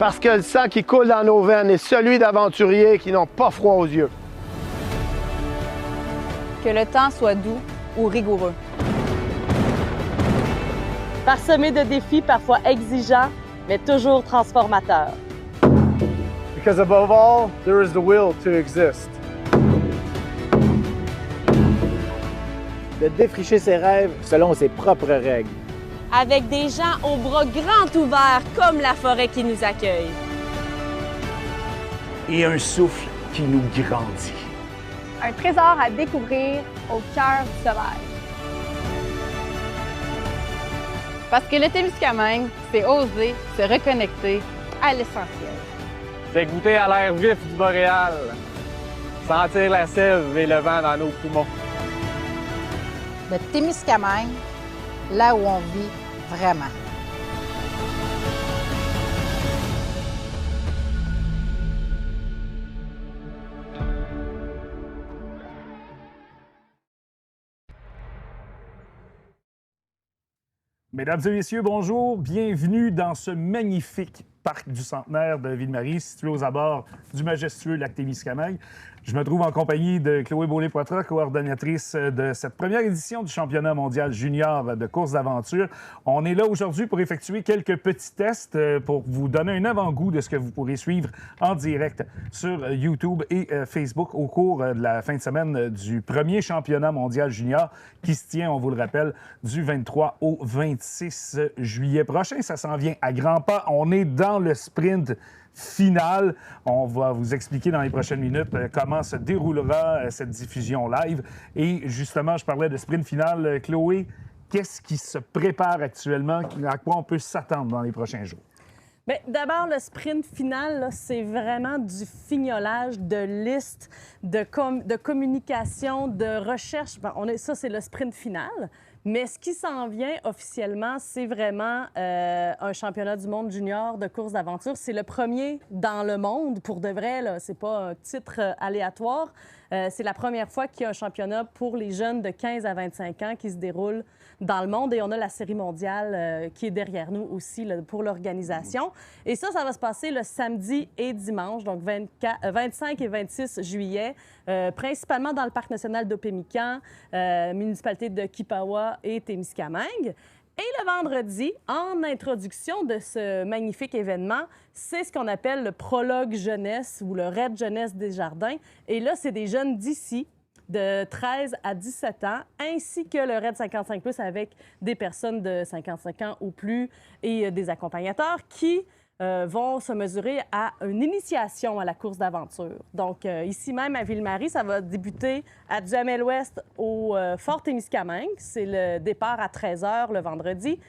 Parce que le sang qui coule dans nos veines est celui d'aventuriers qui n'ont pas froid aux yeux. Que le temps soit doux ou rigoureux. Parsemé de défis parfois exigeants, mais toujours transformateurs. Because above all, there is the will to exist. De défricher ses rêves selon ses propres règles. Avec des gens aux bras grands ouverts comme la forêt qui nous accueille. Et un souffle qui nous grandit. Un trésor à découvrir au cœur du sauvage. Parce que le Témiscamingue, c'est oser se reconnecter à l'essentiel. C'est goûter à l'air vif du boréal. Sentir la sève et le vent dans nos poumons. Le Témiscamingue, là où on vit vraiment. Mesdames et messieurs, bonjour. Bienvenue dans ce magnifique parc du Centenaire de Ville-Marie, situé aux abords du majestueux lac Témiscamingue. Je me trouve en compagnie de Chloé Beaulé-Poitras, coordonnatrice de cette première édition du championnat mondial junior de course d'aventure. On est là aujourd'hui pour effectuer quelques petits tests pour vous donner un avant-goût de ce que vous pourrez suivre en direct sur YouTube et Facebook au cours de la fin de semaine du premier championnat mondial junior qui se tient, on vous le rappelle, du 23 au 26 juillet prochain. Ça s'en vient à grands pas. On est dans le sprint finale. On va vous expliquer dans les prochaines minutes comment se déroulera cette diffusion live. Et justement, je parlais de sprint final. Chloé, qu'est-ce qui se prépare actuellement? À quoi on peut s'attendre dans les prochains jours? Bien, d'abord, le sprint final, là, c'est vraiment du fignolage de listes, de communication, de recherche. Bon, ça, c'est le sprint final. Mais ce qui s'en vient officiellement, c'est vraiment un championnat du monde junior de course d'aventure. C'est le premier dans le monde, pour de vrai. Ce n'est pas un titre aléatoire. C'est la première fois qu'il y a un championnat pour les jeunes de 15 à 25 ans qui se déroule dans le monde. Et on a la série mondiale qui est derrière nous aussi là, pour l'organisation. Et ça va se passer le samedi et dimanche, donc 25 et 26 juillet, principalement dans le parc national d'Opémican, municipalité de Kipawa et Témiscamingue. Et le vendredi, en introduction de ce magnifique événement, c'est ce qu'on appelle le prologue jeunesse ou le raid jeunesse des jardins. Et là, c'est des jeunes d'ici, de 13 à 17 ans, ainsi que le raid 55+, avec des personnes de 55 ans ou plus et des accompagnateurs qui vont se mesurer à une initiation à la course d'aventure. Donc, ici même à Ville-Marie, ça va débuter à Duhamel-Ouest au Fort Témiscamingue. C'est le départ à 13h le vendredi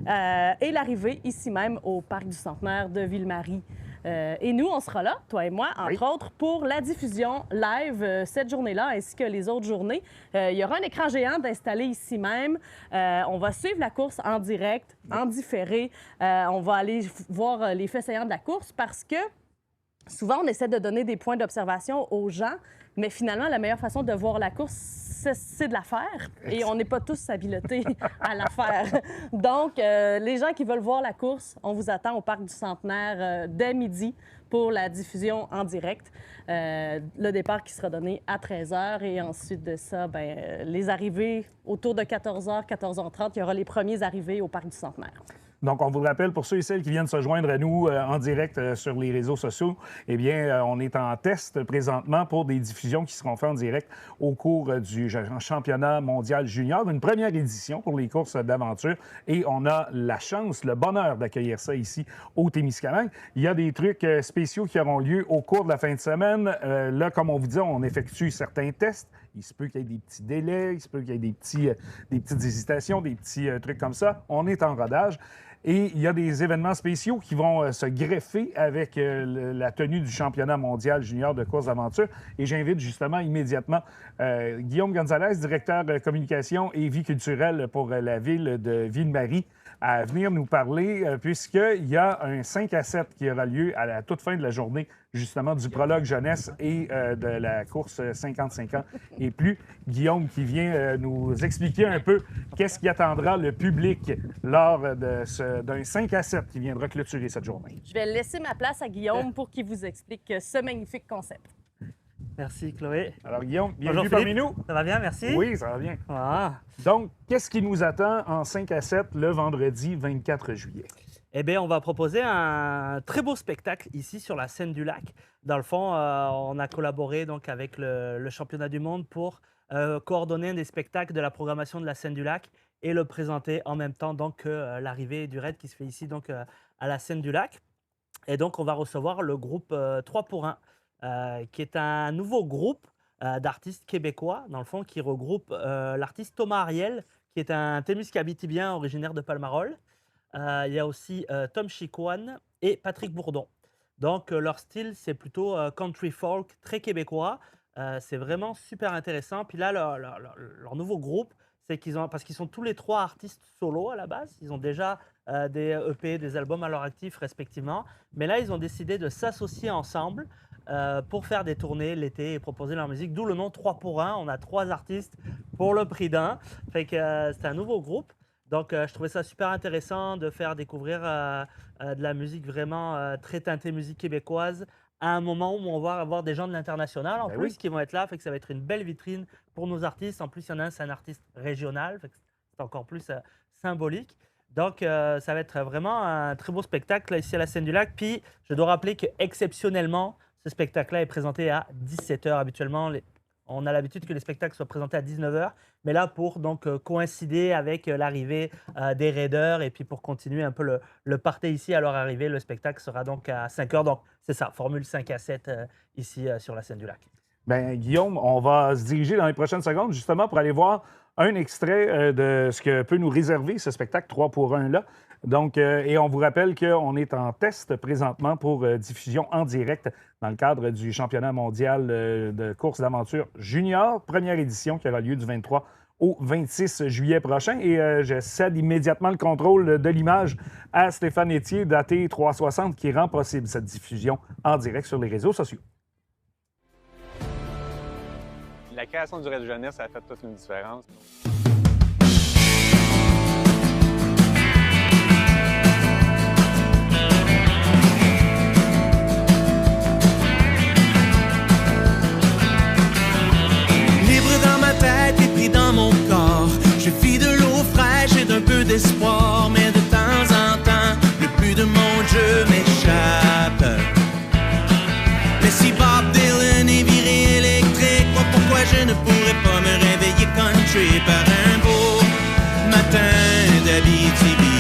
et l'arrivée ici même au Parc du Centenaire de Ville-Marie. Et nous, on sera là, toi et moi, entre autres, pour la diffusion live cette journée-là, ainsi que les autres journées. Il y aura un écran géant d'installer ici même. On va suivre la course en direct, en différé. On va aller voir les faits saillants de la course parce que souvent, on essaie de donner des points d'observation aux gens, mais finalement, la meilleure façon de voir la course, c'est de la faire. Et on n'est pas tous habilités à la faire. Donc, les gens qui veulent voir la course, on vous attend au Parc du Centenaire dès midi pour la diffusion en direct. Le départ qui sera donné à 13h et ensuite de ça, les arrivées autour de 14h, 14h30, il y aura les premiers arrivés au Parc du Centenaire. Donc, on vous le rappelle, pour ceux et celles qui viennent se joindre à nous en direct sur les réseaux sociaux, eh bien, on est en test présentement pour des diffusions qui seront faites en direct au cours du championnat mondial junior, une première édition pour les courses d'aventure. Et on a la chance, le bonheur d'accueillir ça ici au Témiscamingue. Il y a des trucs spéciaux qui auront lieu au cours de la fin de semaine. Là, comme on vous dit, on effectue certains tests. Il se peut qu'il y ait des petits délais, il se peut qu'il y ait des petites hésitations, des petits trucs comme ça. On est en rodage. Et il y a des événements spéciaux qui vont se greffer avec la tenue du championnat mondial junior de course d'aventure. Et j'invite justement immédiatement Guillaume Gonzalez, directeur de communication et vie culturelle pour la ville de Ville-Marie, à venir nous parler, puisqu'il y a un 5 à 7 qui aura lieu à la toute fin de la journée, justement, du prologue jeunesse et de la course 55 ans et plus. Guillaume qui vient nous expliquer un peu qu'est-ce qui attendra le public lors d'un 5 à 7 qui viendra clôturer cette journée. Je vais laisser ma place à Guillaume pour qu'il vous explique ce magnifique concept. Merci, Chloé. Alors, Guillaume, Bonjour, bienvenue parmi nous. Ça va bien, merci? Oui, ça va bien. Ah. Donc, qu'est-ce qui nous attend en 5 à 7 le vendredi 24 juillet? Eh bien, on va proposer un très beau spectacle ici sur la scène du lac. Dans le fond, on a collaboré donc avec le championnat du monde pour coordonner des spectacles de la programmation de la scène du lac et le présenter en même temps donc l'arrivée du raid qui se fait ici donc à la scène du lac. Et donc, on va recevoir le groupe 3 pour 1. Qui est un nouveau groupe d'artistes québécois, dans le fond, qui regroupe l'artiste Thomas Ariel, qui est un témiscabitibien originaire de Palmarol. Il y a aussi Tom Chicoine et Patrick Bourdon. Donc, leur style, c'est plutôt country folk, très québécois. C'est vraiment super intéressant. Puis là, leur nouveau groupe, c'est parce qu'ils sont tous les 3 artistes solo à la base. Ils ont déjà des EP, des albums à leur actif respectivement. Mais là, ils ont décidé de s'associer ensemble pour faire des tournées l'été et proposer leur musique, d'où le nom 3 pour 1. On a 3 artistes pour le prix d'un. Fait que c'est un nouveau groupe. Donc, je trouvais ça super intéressant de faire découvrir de la musique vraiment très teintée musique québécoise à un moment où on va avoir des gens de l'international en plus qui vont être là. Fait que ça va être une belle vitrine pour nos artistes. En plus, il y en a un, c'est un artiste régional. Fait que c'est encore plus symbolique. Donc, ça va être vraiment un très beau spectacle là, ici à la scène du lac. Puis, je dois rappeler qu'exceptionnellement, ce spectacle-là est présenté à 17h habituellement. On a l'habitude que les spectacles soient présentés à 19h, mais là, pour donc coïncider avec l'arrivée des raiders et puis pour continuer un peu le party ici à leur arrivée, le spectacle sera donc à 5h. Donc, c'est ça, formule 5 à 7 ici sur la scène du lac. Bien, Guillaume, on va se diriger dans les prochaines secondes justement pour aller voir un extrait de ce que peut nous réserver ce spectacle 3 pour 1 là. Donc, et on vous rappelle qu'on est en test présentement pour diffusion en direct dans le cadre du championnat mondial de course d'aventure junior, première édition qui aura lieu du 23 au 26 juillet prochain. Et je cède immédiatement le contrôle de l'image à Stéphane Etier d'AT360 qui rend possible cette diffusion en direct sur les réseaux sociaux. La création du raid jeunesse, ça a fait toute une différence. Tête et pris dans mon corps. Je vis de l'eau fraîche et d'un peu d'espoir, mais de temps en temps, le but de mon jeu m'échappe. Mais si Bob Dylan est viré électrique, pourquoi je ne pourrais pas me réveiller country par un beau matin d'Abitibi?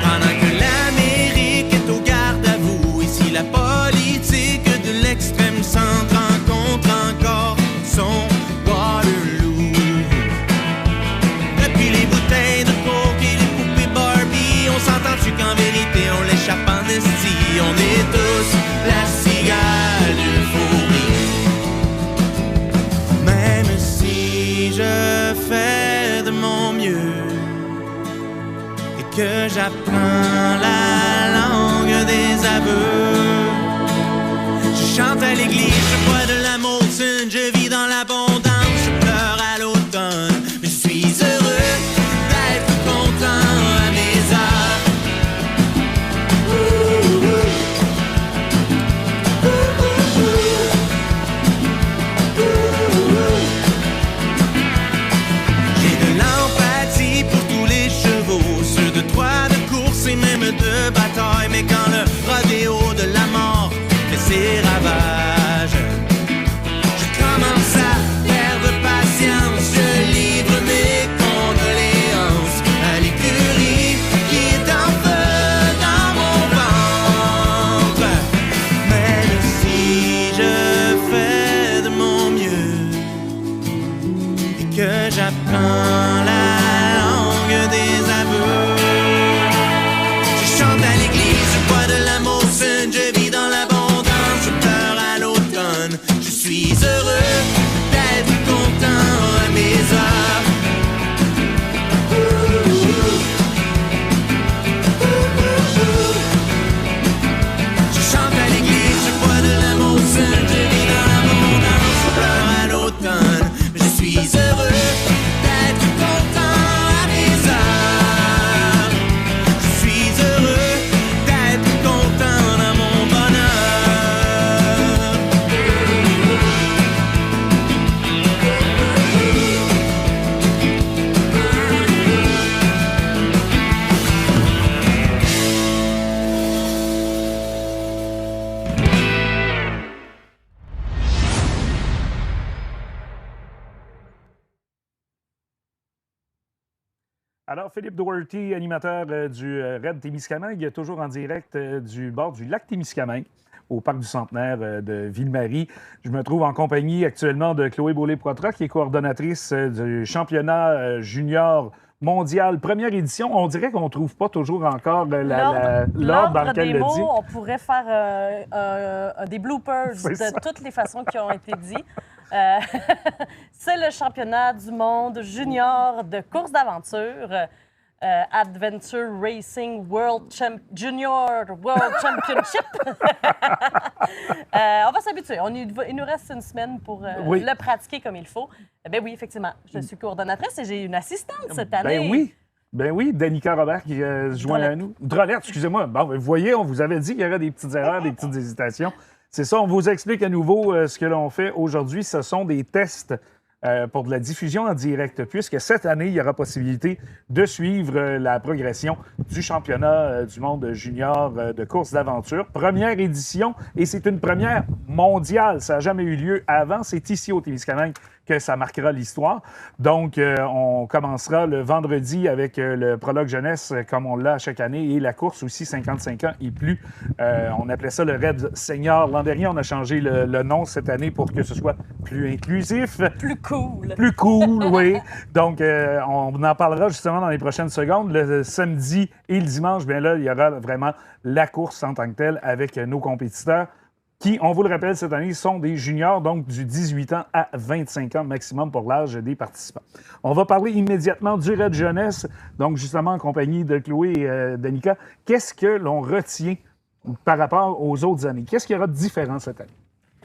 Pendant que l'Amérique est au garde à vous, ici la politique de l'extrême centre rencontre encore son Waterloo. Et puis les bouteilles de coke et les poupées Barbie, on s'entend-tu qu'en vérité on l'échappe en esti? On est tous la cigale d'une fourmi. Même si je fais de mon mieux et que j'apprends la langue des aveux, je chante à l'église, je bois de la Molson, je vis dans l'abondance, je pleure à l'automne, mais je suis heureux d'être content à mes heures. J'ai de l'empathie pour tous les chevaux, ceux de droit de course et même de bataille, mais quand le rodéo de la mort fait ses ravages, Alors, Philippe Doherty, animateur du Raid Témiscamingue, toujours en direct du bord du lac Témiscamingue, au Parc du Centenaire de Ville-Marie. Je me trouve en compagnie actuellement de Chloé Beaulé-Poitras, qui est coordonnatrice du championnat junior mondial, première édition. On dirait qu'on ne trouve pas toujours encore l'ordre dans lequel le dit. On pourrait faire des bloopers de toutes les façons qui ont été dites. C'est le championnat du monde junior de course d'aventure. Adventure Racing Junior World Championship. On va s'habituer. Il nous reste une semaine pour le pratiquer comme il faut. Ben oui, effectivement. Je suis coordonnatrice et j'ai une assistante cette année. Ben oui, Danica Robert qui se joint à nous. Drolette, excusez-moi. Bon, vous voyez, on vous avait dit qu'il y aurait des petites erreurs, des petites hésitations. C'est ça, on vous explique à nouveau ce que l'on fait aujourd'hui. Ce sont des tests pour de la diffusion en direct, puisque cette année, il y aura possibilité de suivre la progression du championnat du monde junior de course d'aventure. Première édition, et c'est une première mondiale. Ça n'a jamais eu lieu avant. C'est ici au Témiscamingue que ça marquera l'histoire. Donc, on commencera le vendredi avec le prologue jeunesse, comme on l'a chaque année, et la course aussi, 55 ans et plus. On appelait ça le Raid Senior. L'an dernier, on a changé le nom cette année pour que ce soit plus inclusif. Plus cool. Plus cool, oui. Donc, on en parlera justement dans les prochaines secondes. Le samedi et le dimanche, bien là, il y aura vraiment la course en tant que telle avec nos compétiteurs qui, on vous le rappelle, cette année, sont des juniors, donc du 18 ans à 25 ans maximum pour l'âge des participants. On va parler immédiatement du Raid jeunesse, donc justement en compagnie de Chloé et Danica. Qu'est-ce que l'on retient par rapport aux autres années? Qu'est-ce qu'il y aura de différent cette année?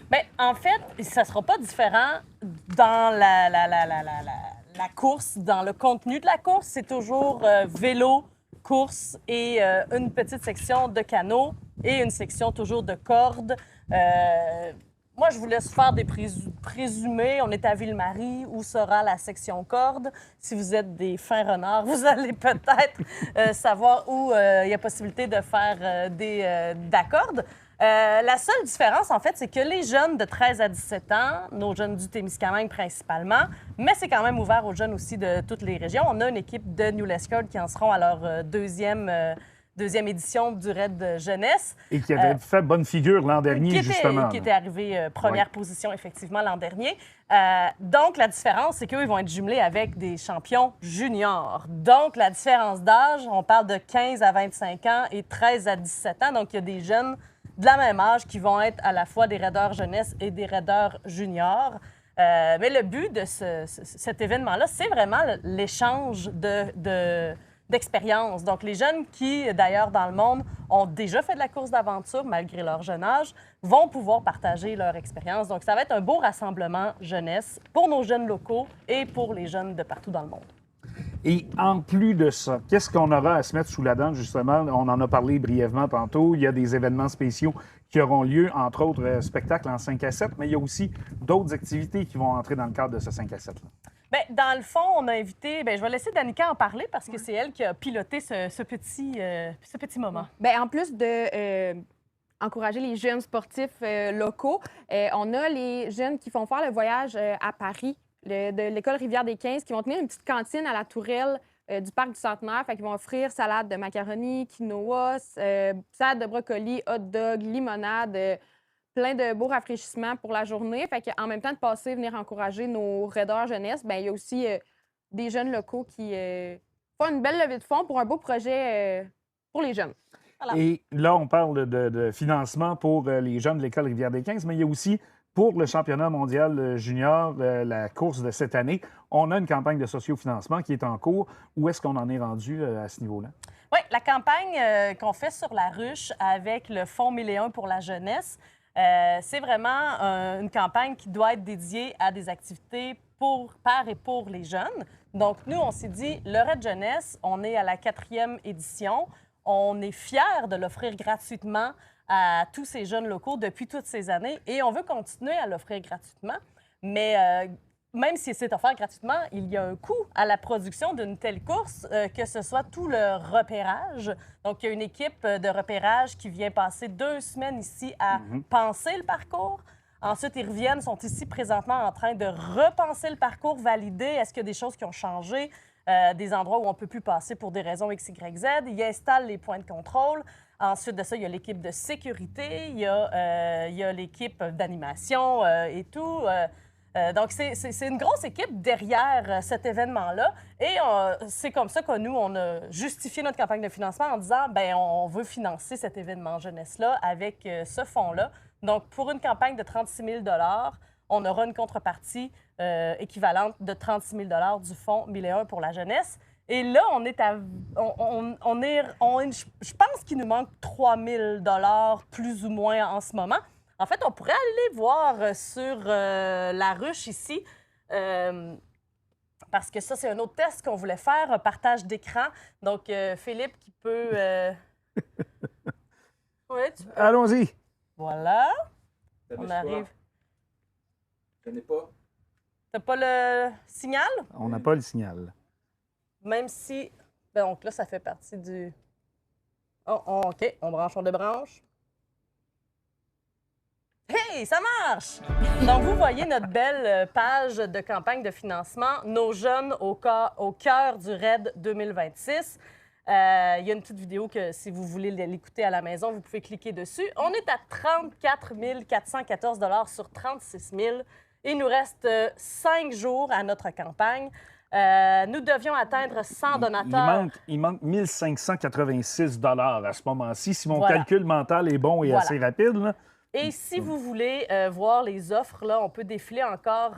Bien, en fait, ça ne sera pas différent dans la course, dans le contenu de la course. C'est toujours vélo, course et une petite section de canot et une section toujours de cordes. Moi, je vous laisse faire des présumés. On est à Ville-Marie, où sera la section corde. Si vous êtes des fins renards, vous allez peut-être savoir où il y a possibilité de faire d'accordes. La seule différence, en fait, c'est que les jeunes de 13 à 17 ans, nos jeunes du Témiscamingue principalement, mais c'est quand même ouvert aux jeunes aussi de toutes les régions. On a une équipe de New Lescard qui en seront à leur deuxième édition du Raid jeunesse. Et qui avait fait bonne figure l'an dernier, justement. Qui était arrivé première position, effectivement, l'an dernier. Donc, la différence, c'est qu'eux, ils vont être jumelés avec des champions juniors. Donc, la différence d'âge, on parle de 15 à 25 ans et 13 à 17 ans. Donc, il y a des jeunes de la même âge qui vont être à la fois des raideurs jeunesse et des raideurs juniors. Mais le but de cet événement-là, c'est vraiment l'échange d'expérience. Donc, les jeunes qui, d'ailleurs, dans le monde, ont déjà fait de la course d'aventure, malgré leur jeune âge, vont pouvoir partager leur expérience. Donc, ça va être un beau rassemblement jeunesse pour nos jeunes locaux et pour les jeunes de partout dans le monde. Et en plus de ça, qu'est-ce qu'on aura à se mettre sous la dent, justement? On en a parlé brièvement tantôt. Il y a des événements spéciaux qui auront lieu, entre autres spectacles en 5 à 7, mais il y a aussi d'autres activités qui vont entrer dans le cadre de ce 5 à 7-là. Bien, dans le fond, on a invité... Bien, je vais laisser Danica en parler parce que c'est elle qui a piloté ce petit moment. Bien, en plus de encourager les jeunes sportifs locaux, on a les jeunes qui font faire le voyage à Paris de l'école Rivière-des-15 qui vont tenir une petite cantine à la tourelle du Parc du Centenaire. Fait qu'ils vont offrir salade de macaroni, quinoa, salade de brocoli, hot dog, limonade, plein de beaux rafraîchissements pour la journée. Fait qu'en même temps de passer, venir encourager nos raideurs jeunesse, bien, il y a aussi des jeunes locaux qui font une belle levée de fonds pour un beau projet pour les jeunes. Voilà. Et là, on parle de financement pour les jeunes de l'école Rivière-des-15, mais il y a aussi pour le championnat mondial junior, la course de cette année, on a une campagne de sociofinancement qui est en cours. Où est-ce qu'on en est rendu à ce niveau-là? Oui, la campagne qu'on fait sur la ruche avec le Fonds 1001 pour la jeunesse, c'est vraiment une campagne qui doit être dédiée à des activités par et pour les jeunes. Donc, nous, on s'est dit, le Raid jeunesse, on est à la 4e édition. On est fiers de l'offrir gratuitement à tous ces jeunes locaux depuis toutes ces années et on veut continuer à l'offrir gratuitement. Mais même si c'est offert gratuitement, il y a un coût à la production d'une telle course, que ce soit tout le repérage. Donc, il y a une équipe de repérage qui vient passer 2 semaines ici à penser le parcours. Ensuite, ils reviennent, sont ici présentement en train de repenser le parcours, valider est-ce qu'il y a des choses qui ont changé, des endroits où on ne peut plus passer pour des raisons X, Y, Z. Ils installent les points de contrôle. Ensuite de ça, il y a l'équipe de sécurité, il y a l'équipe d'animation et tout. Donc, c'est une grosse équipe derrière cet événement-là. Et c'est comme ça que nous, on a justifié notre campagne de financement en disant, bien, on veut financer cet événement jeunesse-là avec ce fonds-là. Donc, pour une campagne de 36 000 on aura une contrepartie équivalente de 36 000 du fonds 1001 pour la jeunesse. Et là, on est à... je pense qu'il nous manque 3 000 plus ou moins en ce moment. En fait, on pourrait aller voir sur la ruche ici, parce que ça, c'est un autre test qu'on voulait faire, un partage d'écran. Donc, Philippe qui peut... Ouais, tu peux... Allons-y. Voilà. On arrive. Je connais pas. T'as pas le signal? On n'a pas le signal. Même si... Donc là, ça fait partie du... OK, on branche, on débranche. Hey, ça marche! Donc, vous voyez notre belle page de campagne de financement, Nos jeunes au cœur du RAID 2026. Il y a une petite vidéo que, si vous voulez l'écouter à la maison, vous pouvez cliquer dessus. On est à 34 414 $ sur 36 000. Il nous reste 5 jours à notre campagne. Nous devions atteindre 100 donateurs. Il manque 1 586 $ à ce moment-ci. Si mon Voilà. calcul mental est bon et Voilà. assez rapide, là. Et si vous voulez voir les offres, là, on peut défiler encore.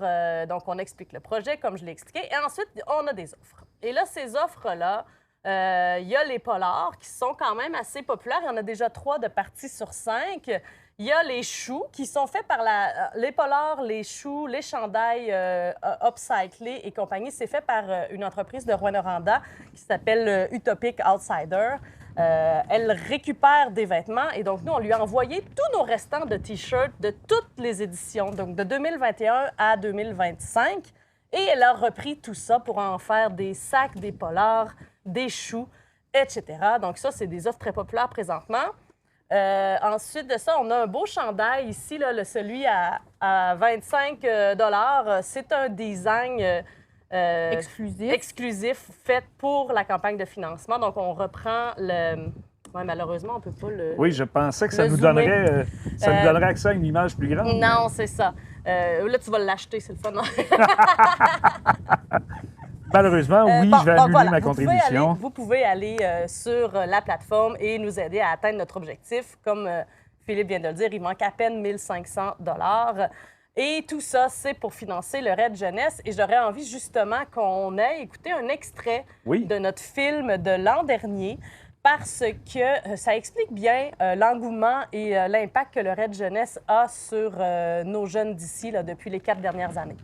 Donc, on explique le projet, comme je l'ai expliqué. Et ensuite, on a des offres. Et là, ces offres-là, il y a les polars qui sont quand même assez populaires. Il y en a déjà 3 de parties sur 5. Il y a les choux qui sont faits par les polars, les choux, les chandails upcyclés et compagnie. C'est fait par une entreprise de Rwanda qui s'appelle Utopic Outsider. Elle récupère des vêtements et donc nous, on lui a envoyé tous nos restants de T-shirts de toutes les éditions, donc de 2021 à 2025. Et elle a repris tout ça pour en faire des sacs, des polars, des choux, etc. Donc ça, c'est des offres très populaires présentement. Ensuite de ça, on a un beau chandail ici, là, celui à 25 $. C'est un design exclusif fait pour la campagne de financement. Donc, on reprend le... Ouais, malheureusement, on ne peut pas le... Oui, je pensais que ça nous zoomer. donnerait accès à une image plus grande. Non, c'est ça. Là, tu vas l'acheter, c'est le fun. Malheureusement, oui, je vais annuler voilà, ma contribution. Vous pouvez aller sur la plateforme et nous aider à atteindre notre objectif. Comme Philippe vient de le dire, il manque à peine 1 500 $. Et tout ça, c'est pour financer le RAID Jeunesse. Et j'aurais envie justement qu'on ait écouté un extrait de notre film de l'an dernier parce que ça explique bien l'engouement et l'impact que le RAID Jeunesse a sur nos jeunes d'ici là, depuis les 4 dernières années.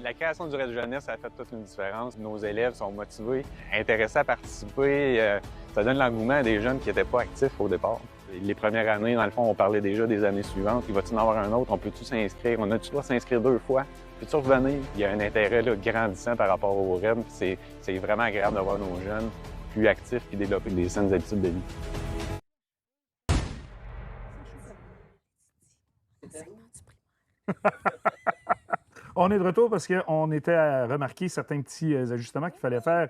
La création du RAID Jeunesse, ça a fait toute une différence. Nos élèves sont motivés, intéressés à participer. Ça donne l'engouement à des jeunes qui n'étaient pas actifs au départ. Les premières années, dans le fond, on parlait déjà des années suivantes. Il va-t-il en avoir un autre? On peut-tu s'inscrire? On a-tu droit de s'inscrire 2 fois? Peux-tu revenir? Il y a un intérêt là, grandissant par rapport au RAID. C'est vraiment agréable de voir nos jeunes plus actifs et développer des saines habitudes de vie. On est de retour parce qu'on était à remarquer certains petits ajustements qu'il fallait faire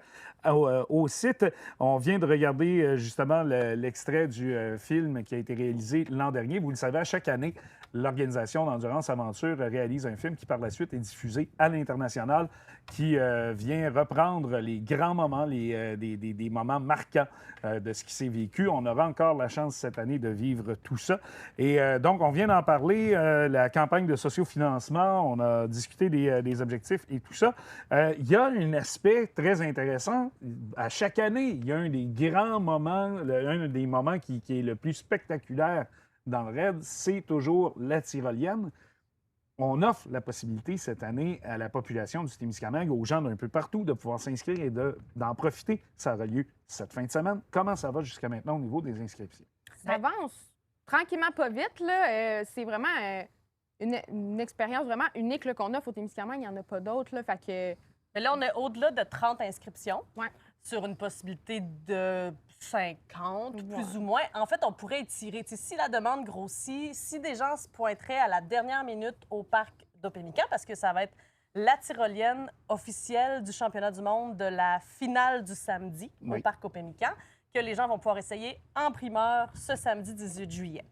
au site. On vient de regarder justement l'extrait du film qui a été réalisé l'an dernier. Vous le savez, à chaque année, l'organisation d'Endurance Aventure réalise un film qui, par la suite, est diffusé à l'international, qui vient reprendre les grands moments, des moments marquants de ce qui s'est vécu. On aura encore la chance cette année de vivre tout ça. Et donc, on vient d'en parler, la campagne de sociofinancement, on a discuté des objectifs et tout ça. Il y a un aspect très intéressant. À chaque année, il y a un des grands moments, un des moments qui est le plus spectaculaire dans le RAID, c'est toujours la tyrolienne. On offre la possibilité cette année à la population du Témiscamingue, aux gens d'un peu partout, de pouvoir s'inscrire et d'en profiter. Ça aura lieu cette fin de semaine. Comment ça va jusqu'à maintenant au niveau des inscriptions? Ça avance tranquillement, pas vite. C'est vraiment une expérience vraiment unique là, qu'on offre au Témiscamingue. Il n'y en a pas d'autres. Là, fait que... Mais là, on est au-delà de 30 inscriptions sur une possibilité de 50, plus ou moins. En fait, on pourrait étirer. Tu sais, si la demande grossit, si des gens se pointeraient à la dernière minute au parc d'Opémican, parce que ça va être la tyrolienne officielle du championnat du monde de la finale du samedi au parc Opémican, que les gens vont pouvoir essayer en primeur ce samedi 18 juillet.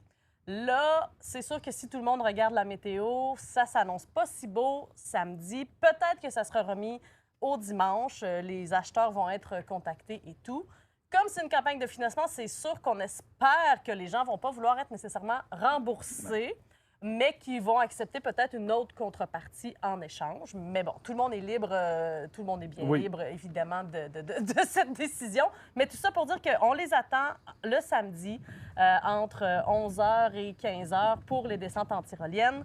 Là, c'est sûr que si tout le monde regarde la météo, ça s'annonce pas si beau samedi. Peut-être que ça sera remis au dimanche. Les acheteurs vont être contactés et tout. Comme c'est une campagne de financement, c'est sûr qu'on espère que les gens ne vont pas vouloir être nécessairement remboursés, mais qu'ils vont accepter peut-être une autre contrepartie en échange. Mais bon, tout le monde est libre, tout le monde est bien libre, évidemment, de cette décision. Mais tout ça pour dire qu'on les attend le samedi entre 11h et 15h pour les descentes en tyrolienne.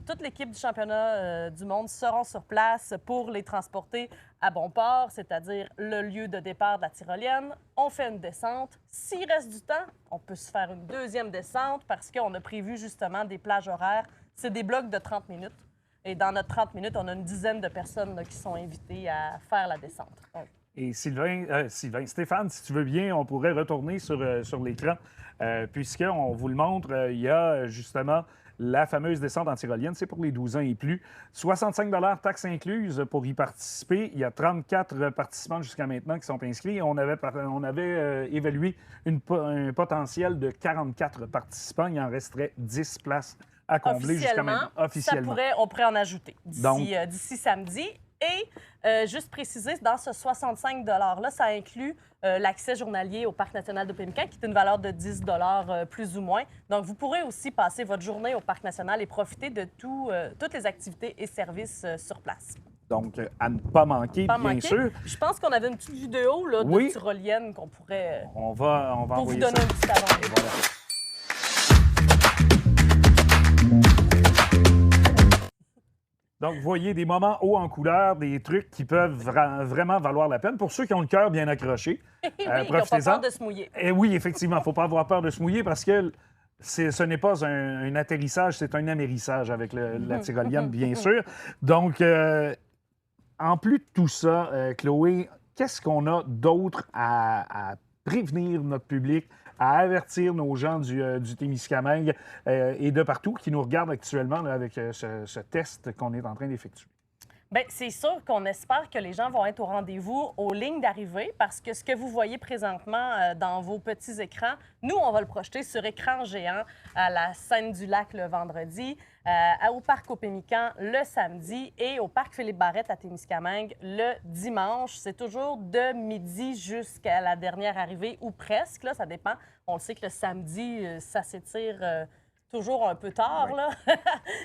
Toute l'équipe du championnat du monde seront sur place pour les transporter à bon port, c'est-à-dire le lieu de départ de la tyrolienne. On fait une descente. S'il reste du temps, on peut se faire une deuxième descente parce qu'on a prévu justement des plages horaires. C'est des blocs de 30 minutes. Et dans notre 30 minutes, on a une dizaine de personnes là, qui sont invitées à faire la descente. Donc, et Stéphane, si tu veux bien, on pourrait retourner sur l'écran, puisqu'on vous le montre, il y a justement la fameuse descente en tyrolienne, c'est pour les 12 ans et plus. 65 $ taxes incluses pour y participer. Il y a 34 participants jusqu'à maintenant qui sont inscrits. On avait évalué un potentiel de 44 participants. Il en resterait 10 places à combler jusqu'à maintenant. Officiellement. On pourrait en ajouter d'ici samedi. Et juste préciser, dans ce 65 $-là, ça inclut l'accès journalier au Parc national d'Opémican, qui est une valeur de 10 $ plus ou moins. Donc, vous pourrez aussi passer votre journée au Parc national et profiter de toutes les activités et services sur place. Donc, à ne pas manquer, bien sûr. Je pense qu'on avait une petite vidéo là, de tyrolienne qu'on pourrait... On va pour envoyer vous donner ça. un petit avant. Et voilà. Donc, vous voyez des moments hauts en couleur, des trucs qui peuvent vraiment valoir la peine. Pour ceux qui ont le cœur bien accroché, qui n'ont pas peur de se mouiller. Et oui, effectivement, il ne faut pas avoir peur de se mouiller parce que ce n'est pas un atterrissage, c'est un amérissage avec la tyrolienne, bien sûr. Donc, en plus de tout ça, Chloé, qu'est-ce qu'on a d'autre à prévenir notre public, à avertir nos gens du Témiscamingue et de partout qui nous regardent actuellement là, avec ce test qu'on est en train d'effectuer? Bien, c'est sûr qu'on espère que les gens vont être au rendez-vous aux lignes d'arrivée parce que ce que vous voyez présentement dans vos petits écrans, nous, on va le projeter sur écran géant à la Scène du Lac le vendredi, au Parc Opémican le samedi et au Parc Philippe-Barrette à Témiscamingue le dimanche. C'est toujours de midi jusqu'à la dernière arrivée ou presque, là, ça dépend. On le sait que le samedi, ça s'étire... toujours un peu tard, là.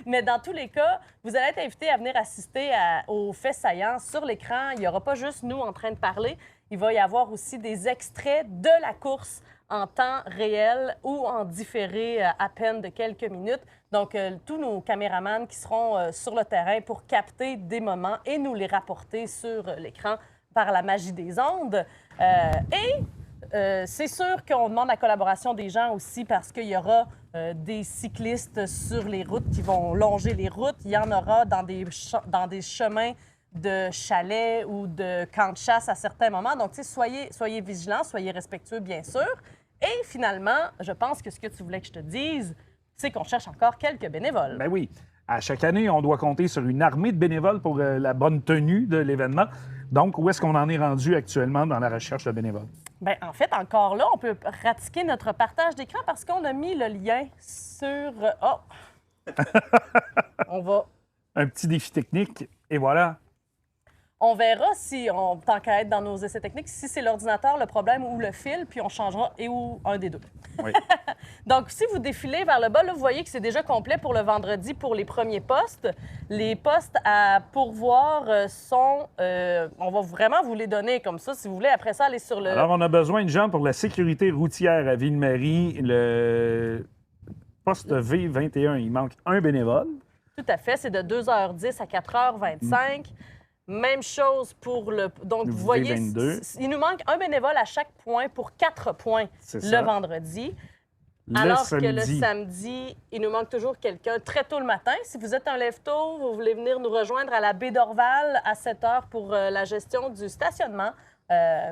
Mais dans tous les cas, vous allez être invités à venir assister aux faits saillants sur l'écran. Il n'y aura pas juste nous en train de parler. Il va y avoir aussi des extraits de la course en temps réel ou en différé à peine de quelques minutes. Donc, tous nos caméramans qui seront sur le terrain pour capter des moments et nous les rapporter sur l'écran par la magie des ondes. C'est sûr qu'on demande la collaboration des gens aussi parce qu'il y aura des cyclistes sur les routes qui vont longer les routes. Il y en aura dans des chemins de chalets ou de camps de chasse à certains moments. Donc, soyez vigilants, soyez respectueux, bien sûr. Et finalement, je pense que ce que tu voulais que je te dise, c'est qu'on cherche encore quelques bénévoles. Ben oui. À chaque année, on doit compter sur une armée de bénévoles pour la bonne tenue de l'événement. Donc, où est-ce qu'on en est rendu actuellement dans la recherche de bénévoles? Bien, en fait, encore là, on peut pratiquer notre partage d'écran parce qu'on a mis le lien sur... On va... Un petit défi technique, et voilà. On verra si, tant qu'à être dans nos essais techniques, si c'est l'ordinateur le problème ou le fil, puis on changera ou un des deux. Oui. Donc, si vous défilez vers le bas, là, vous voyez que c'est déjà complet pour le vendredi pour les premiers postes. Les postes à pourvoir sont... on va vraiment vous les donner comme ça, si vous voulez. Après ça, aller sur le... Alors, on a besoin de gens pour la sécurité routière à Ville-Marie, le poste V21. Il manque un bénévole. Tout à fait. C'est de 2h10 à 4h25. Même chose pour le... Donc, vous voyez, il nous manque un bénévole à chaque point pour 4 points le vendredi. Alors que le samedi, il nous manque toujours quelqu'un très tôt le matin. Si vous êtes un lève-tôt, vous voulez venir nous rejoindre à la baie d'Orval à 7h pour la gestion du stationnement,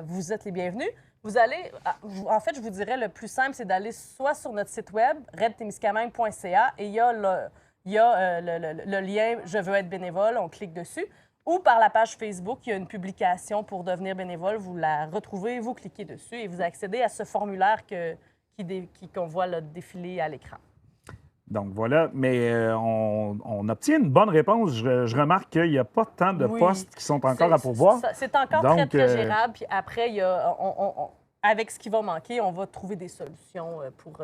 vous êtes les bienvenus. Vous allez, en fait, je vous dirais, le plus simple, c'est d'aller soit sur notre site web, redtémiscamingue.ca, et il y a le lien « Je veux être bénévole », on clique dessus, ou par la page Facebook, il y a une publication pour devenir bénévole, vous la retrouvez, vous cliquez dessus et vous accédez à ce formulaire qu'on voit là, défiler à l'écran. Donc voilà, mais on obtient une bonne réponse. Je remarque qu'il n'y a pas tant de postes qui sont encore à pourvoir. C'est encore très, très gérable. Puis après, avec ce qui va manquer, on va trouver des solutions pour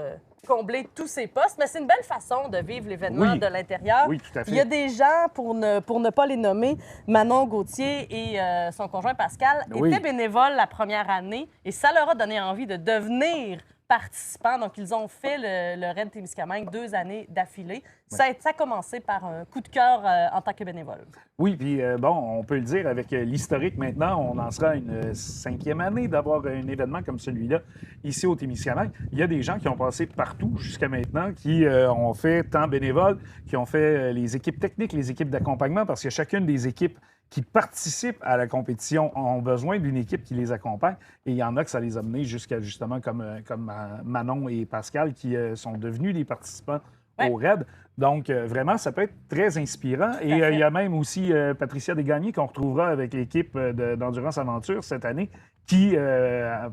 combler tous ces postes. Mais c'est une belle façon de vivre l'événement de l'intérieur. Oui, tout à fait. Il y a des gens, pour ne pas les nommer, Manon Gauthier et son conjoint Pascal étaient bénévoles la première année et ça leur a donné envie de devenir participants. Donc, ils ont fait le Raid Témiscamingue 2 années d'affilée. Ça a commencé par un coup de cœur en tant que bénévole. Oui, puis bon, on peut le dire, avec l'historique maintenant, on en sera à une 5e année d'avoir un événement comme celui-là ici au Témiscamingue. Il y a des gens qui ont passé partout jusqu'à maintenant, qui ont fait tant bénévoles, qui ont fait les équipes techniques, les équipes d'accompagnement, parce que chacune des équipes qui participent à la compétition ont besoin d'une équipe qui les accompagne. Et il y en a que ça les a menés jusqu'à, justement, comme Manon et Pascal, qui sont devenus des participants au RAID. Donc, vraiment, ça peut être très inspirant. Et il y a même aussi Patricia Desgagnés qu'on retrouvera avec l'équipe d'Endurance Aventure cette année, qui,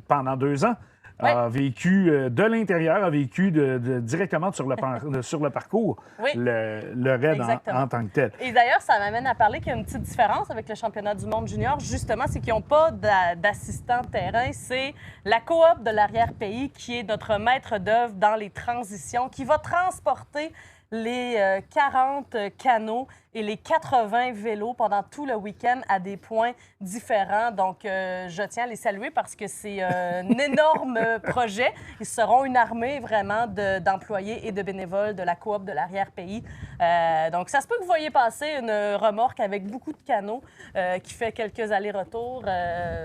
pendant 2 ans, a vécu de l'intérieur, a vécu directement sur le parcours, le RAID en tant que tel. Et d'ailleurs, ça m'amène à parler qu'il y a une petite différence avec le championnat du monde junior, justement, c'est qu'ils n'ont pas d'assistant terrain. C'est la coop de l'arrière-pays qui est notre maître d'œuvre dans les transitions, qui va transporter les 40 canots et les 80 vélos pendant tout le week-end à des points différents. Donc, je tiens à les saluer parce que c'est un énorme projet. Ils seront une armée vraiment d'employés et de bénévoles de la coop de l'arrière-pays. Donc, ça se peut que vous voyez passer une remorque avec beaucoup de canots qui fait quelques allers-retours.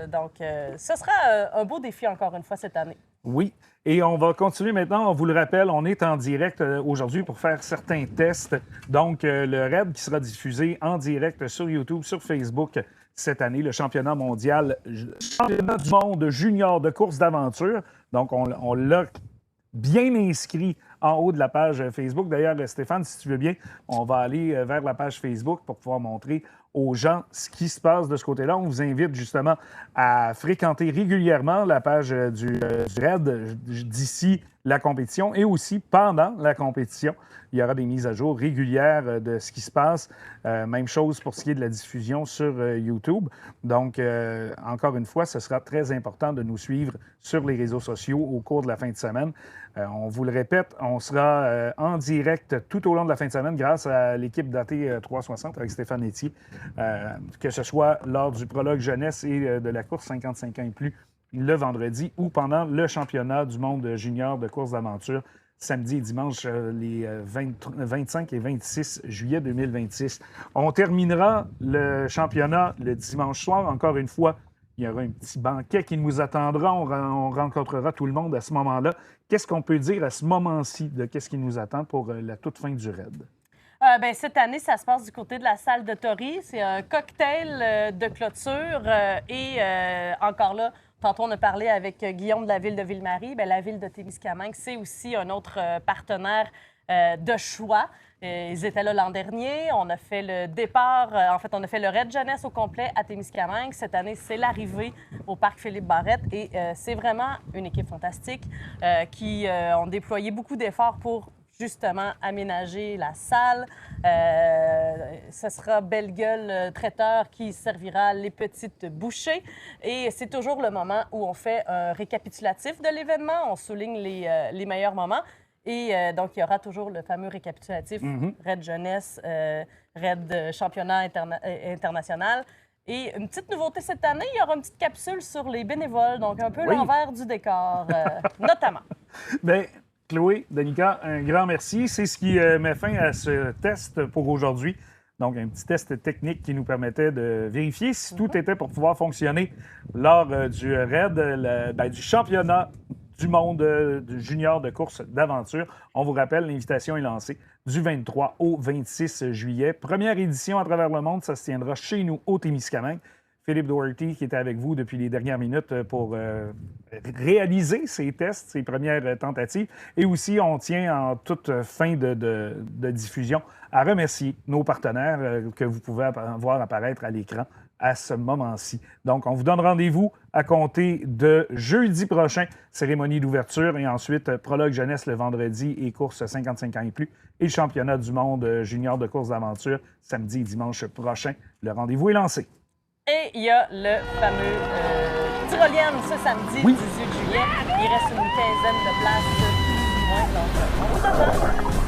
Donc, ce sera un beau défi encore une fois cette année. Oui. Et on va continuer maintenant. On vous le rappelle, on est en direct aujourd'hui pour faire certains tests. Donc, le RAID qui sera diffusé en direct sur YouTube, sur Facebook cette année, le championnat mondial, championnat du monde junior de course d'aventure. Donc, on l'a bien inscrit en haut de la page Facebook. D'ailleurs, Stéphane, si tu veux bien, on va aller vers la page Facebook pour pouvoir montrer aux gens ce qui se passe de ce côté-là. On vous invite justement à fréquenter régulièrement la page du RAID d'ici la compétition et aussi pendant la compétition. Il y aura des mises à jour régulières de ce qui se passe. Même chose pour ce qui est de la diffusion sur YouTube. Donc, encore une fois, ce sera très important de nous suivre sur les réseaux sociaux au cours de la fin de semaine. On vous le répète, on sera en direct tout au long de la fin de semaine grâce à l'équipe d'AT 360 avec Stéphane Etier, que ce soit lors du prologue jeunesse et de la course 55 ans et plus le vendredi ou pendant le championnat du monde junior de course d'aventure samedi et dimanche, les 25 et 26 juillet 2026. On terminera le championnat le dimanche soir. Encore une fois, il y aura un petit banquet qui nous attendra. On rencontrera tout le monde à ce moment-là. Qu'est-ce qu'on peut dire à ce moment-ci de qu'est-ce qui nous attend pour la toute fin du RAID? Cette année, ça se passe du côté de la salle de Tory. C'est un cocktail de clôture et encore là, tantôt, on a parlé avec Guillaume de la ville de Ville-Marie. Bien, la ville de Témiscamingue, c'est aussi un autre partenaire de choix. Ils étaient là l'an dernier. On a fait le départ, on a fait le RAID jeunesse au complet à Témiscamingue. Cette année, c'est l'arrivée au parc Philippe-Barrette et c'est vraiment une équipe fantastique qui ont déployé beaucoup d'efforts pour justement aménager la salle. Ce sera Belle Gueule Traiteur qui servira les petites bouchées. Et c'est toujours le moment où on fait un récapitulatif de l'événement. On souligne les meilleurs moments. Et donc, il y aura toujours le fameux récapitulatif RAID Jeunesse, RAID Championnat international. Et une petite nouveauté cette année, il y aura une petite capsule sur les bénévoles, donc un peu l'envers du décor, notamment. Bien, Chloé, Danica, un grand merci. C'est ce qui met fin à ce test pour aujourd'hui. Donc, un petit test technique qui nous permettait de vérifier si tout était pour pouvoir fonctionner lors du RAID, du championnat du monde junior de course d'aventure. On vous rappelle, l'invitation est lancée du 23 au 26 juillet. Première édition à travers le monde, ça se tiendra chez nous au Témiscamingue. Philippe Doherty, qui était avec vous depuis les dernières minutes pour réaliser ces tests, ces premières tentatives. Et aussi, on tient en toute fin de diffusion à remercier nos partenaires que vous pouvez voir apparaître à l'écran à ce moment-ci. Donc, on vous donne rendez-vous à compter de jeudi prochain, cérémonie d'ouverture, et ensuite prologue jeunesse le vendredi et course 55 ans et plus, et le championnat du monde junior de course d'aventure samedi et dimanche prochain. Le rendez-vous est lancé. Et il y a le fameux tyrolienne ce samedi 18 juillet. Il reste une quinzaine de places, plus ou moins. Donc, on vous attend.